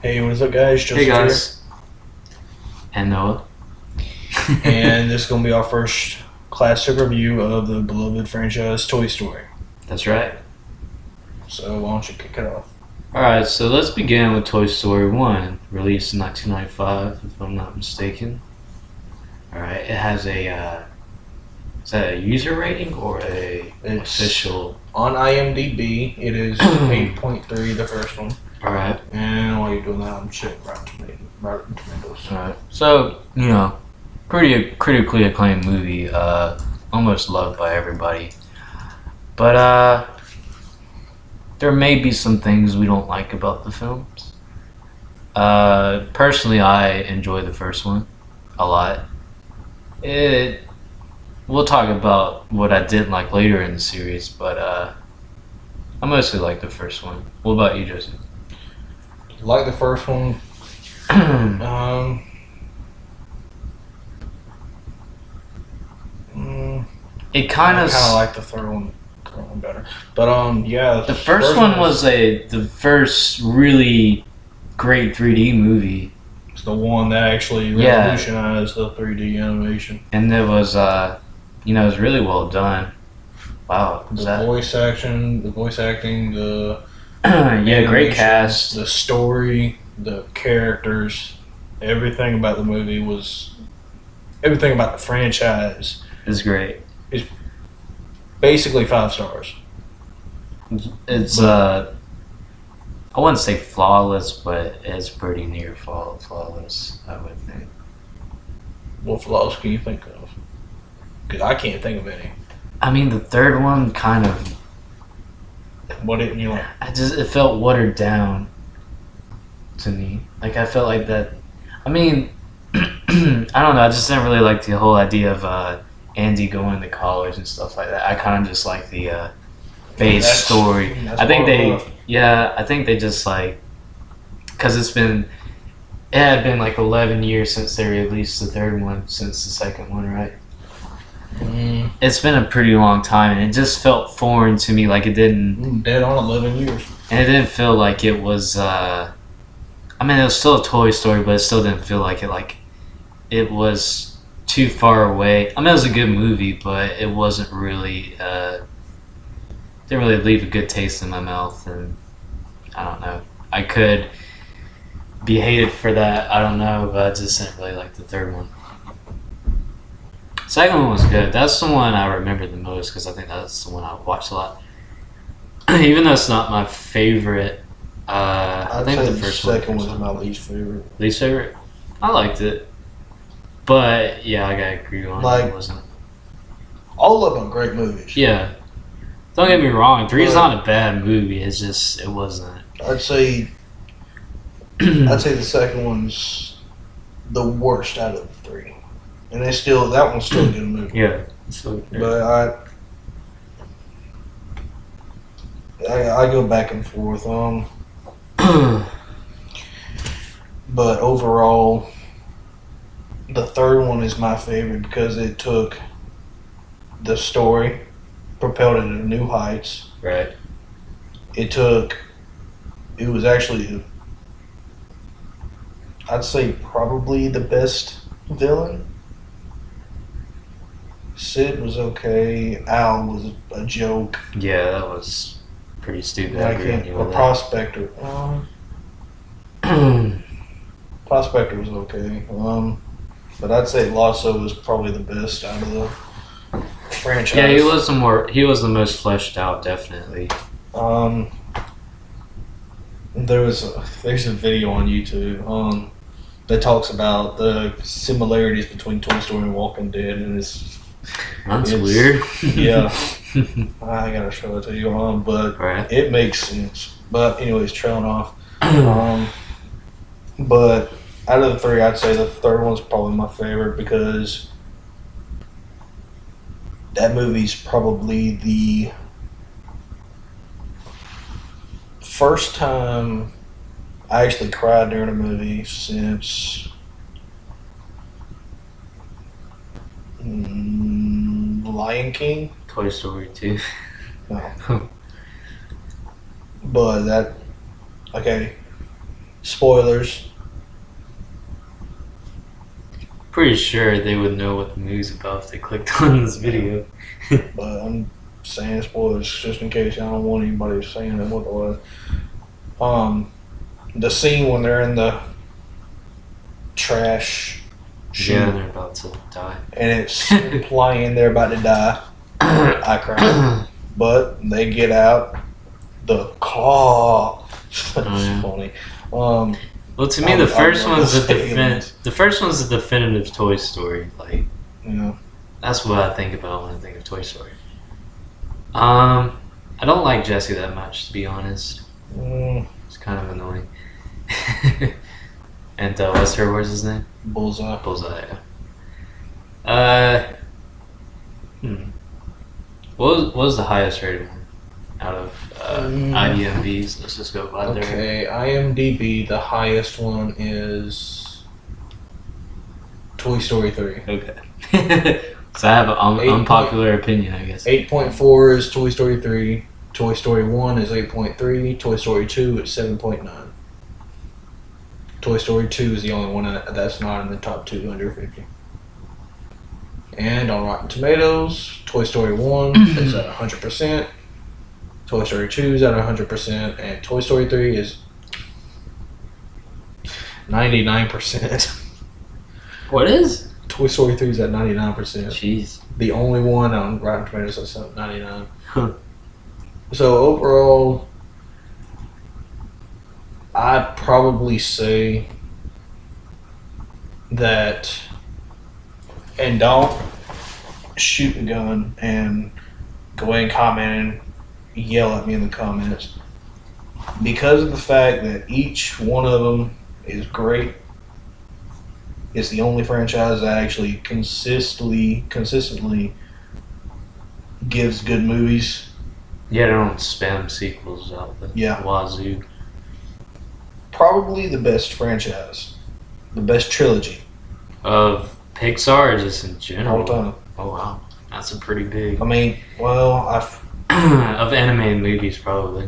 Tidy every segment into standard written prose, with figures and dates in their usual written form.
Hey, what is up, guys? Hey Joseph guys, and Noah. here. And this is going to be our first classic review of the beloved franchise Toy Story. That's right. So why don't you kick it off? Alright, so let's begin with Toy Story 1, released in 1995, if I'm not mistaken. Alright, it has a, is that a user rating or a It's official? On IMDb, it is 8.3, the first one. Alright, And while you're doing that, I'm checking Rotten Tomatoes. alright. So, pretty critically acclaimed movie, almost loved by everybody. But, there may be some things we don't like about the films. Personally, I enjoy the first one a lot. We'll talk about what I didn't like later in the series, but I mostly like the first one. What about you, Joseph? Like the first one. um, It kind I of kind of like the third one better. But yeah, the first one was the first really great 3D movie, it's the one that actually revolutionized the 3D animation. and it was it was really well done. Wow, The voice acting, the yeah, great animation, cast. the story, the characters, everything about the movie everything about the franchise It's great. basically 5 stars. It's I wouldn't say flawless, but it's pretty near flawless, I would think. What flaws can you think of? Because I can't think of any. I mean, the third one kind of, What didn't you like? it felt watered down to me. Like, I felt like that. I mean, I don't know. I just didn't really like the whole idea of Andy going to college and stuff like that. I kind of just like the base story. I think I think they just like, because it had been like 11 years since they released the third one, since the second one, right? It's been a pretty long time, and it just felt foreign to me. Like, it didn't. Dead on 11 years. And it didn't feel like it was. I mean, it was still a Toy Story, but it still didn't feel like it. Like, it was too far away. I mean, it was a good movie, but it wasn't really. Didn't really leave a good taste in my mouth, and I don't know. I could be hated for that. I don't know, but I just didn't really like the third one. Second one was good. That's the one I remember the most because I think that's the one I watched a lot. Even though it's not my favorite, I think the second was my least favorite. Least favorite? I liked it, but yeah, I gotta agree on it. It wasn't. All of them great movies. Yeah, don't get me wrong. 3 is not a bad movie. It's just it wasn't. I'd say the second one's the worst out of the 3. And that one's still a good movie. Yeah. So, But I go back and forth. But overall, the third one is my favorite because it took the story, propelled it to new heights. right. It was actually, I'd say, probably the best villain. Sid was okay. Al was a joke. Yeah, that was pretty stupid. I agree with you A with Prospector. that. Prospector was okay. But I'd say Lasso was probably the best out of the franchise. Yeah, he was the most fleshed out, definitely. There's a video on YouTube that talks about the similarities between Toy Story and Walking Dead, and it's weird. Yeah, I gotta show it to you. But right. It makes sense. But anyways, trailing off. But out of the 3, I'd say the third one's probably my favorite because that movie's probably the first time I actually cried during a movie since Lion King. Toy Story 2. No. But that, okay, Spoilers. Pretty sure they would know what the movie's about if they clicked on this video. But I'm saying spoilers just in case I don't want anybody saying it what it was. The scene when they're in the trash chute Yeah, they're about to die. and it's implying they're about to die. I cried. But they get out the car. That's yeah. funny. Well, to me, I the would first love one's to the see it. the first one's the definitive Toy Story. Like, You know, that's what I think about when I think of Toy Story. I don't like Jesse that much, to be honest. It's kind of annoying. And what's his name? Bullseye. Bullseye. Yeah. What was the highest rated one out of IDMVs? Let's just go by there. Okay, IMDb, the highest one is Toy Story 3. Okay. So I have an unpopular opinion, I guess. 8.4 is Toy Story 3. Toy Story 1 is 8.3. Toy Story 2 is 7.9. Toy Story 2 is the only one that's not in the top 250. And on Rotten Tomatoes, Toy Story 1 is at 100%. Toy Story 2 is at 100%. And Toy Story 3 is 99%. What is? Toy Story 3 is at 99%. Jeez. The only one on Rotten Tomatoes that's at 99. Huh. So overall, I'd probably say that, and don't shoot a gun and go ahead and comment and yell at me in the comments, because of the fact that each one of them is great. It's the only franchise that actually consistently gives good movies. Yeah, they don't spam sequels out the wazoo. Probably the best franchise, the best trilogy Of Pixar or just in general? all time. Oh, wow. That's a pretty big... I mean, well, of animated movies, probably.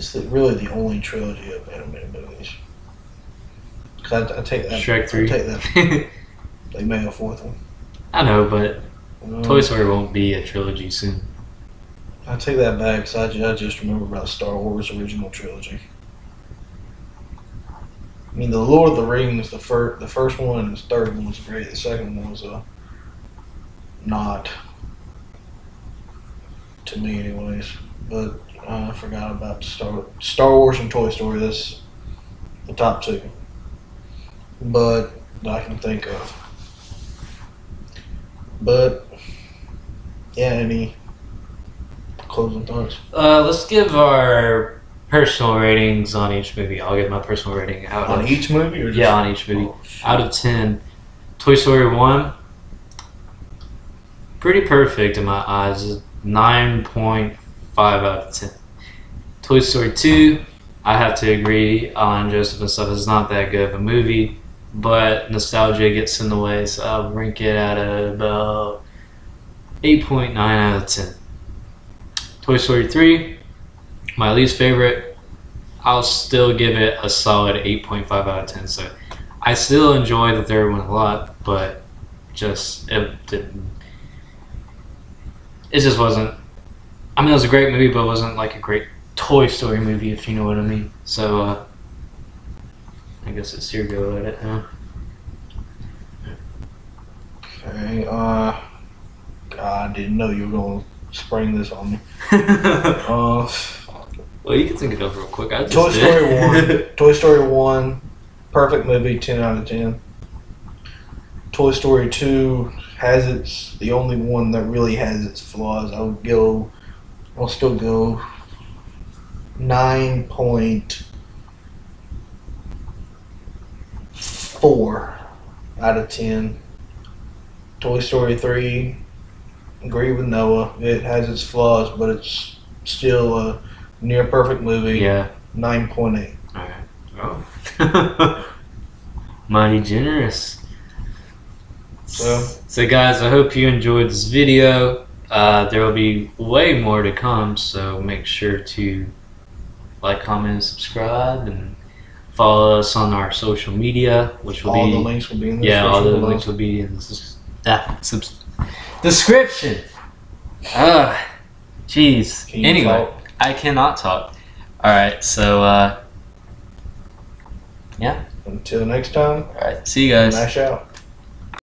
it's really the only trilogy of animated movies. Cause I take that. Shrek 3. I take that. They made a fourth one. I know, but Toy Story won't be a trilogy soon. I take that back because I just remember about Star Wars original trilogy. I mean, the Lord of the Rings, the first one and the third one was great. The second one was not, to me anyways. But I forgot about Star Wars and Toy Story. That's the top two. But that I can think of. But yeah, any closing thoughts? Let's give our personal ratings on each movie. I'll give my personal rating out On of each movie, or just on each movie. Oh, shit. Out of 10. Toy Story 1, pretty perfect in my eyes. 9.5 out of 10. Toy Story 2, I have to agree on Joseph and stuff. It's not that good of a movie, but nostalgia gets in the way, so I'll rank it at about 8.9 out of 10. Toy Story 3, my least favorite. I'll still give it a solid 8.5 out of 10. So I still enjoy the third one a lot, but it just wasn't. I mean, it was a great movie, but it wasn't like a great Toy Story movie, if you know what I mean. So I guess it's your go at it, huh? Okay. I didn't know you were going to spring this on me. Well, you can think it up real quick. I just Toy did. Story 1. Toy Story 1, perfect movie, 10 out of 10. Toy Story 2 has the only one that really has its flaws. I'll still go 9.4 out of 10. Toy Story 3, agree with Noah. It has its flaws, but it's still a near perfect movie. Yeah. 9.8. Alright. Oh. Mighty generous. So guys, I hope you enjoyed this video. There will be way more to come, so make sure to like, comment, and subscribe, and Follow us on our social media, which will All be the links will be in the all description the below. links will be in the description. Jeez. Can you Anyway, talk? I cannot talk. All right, so Until next time, all right, see you guys. mash out.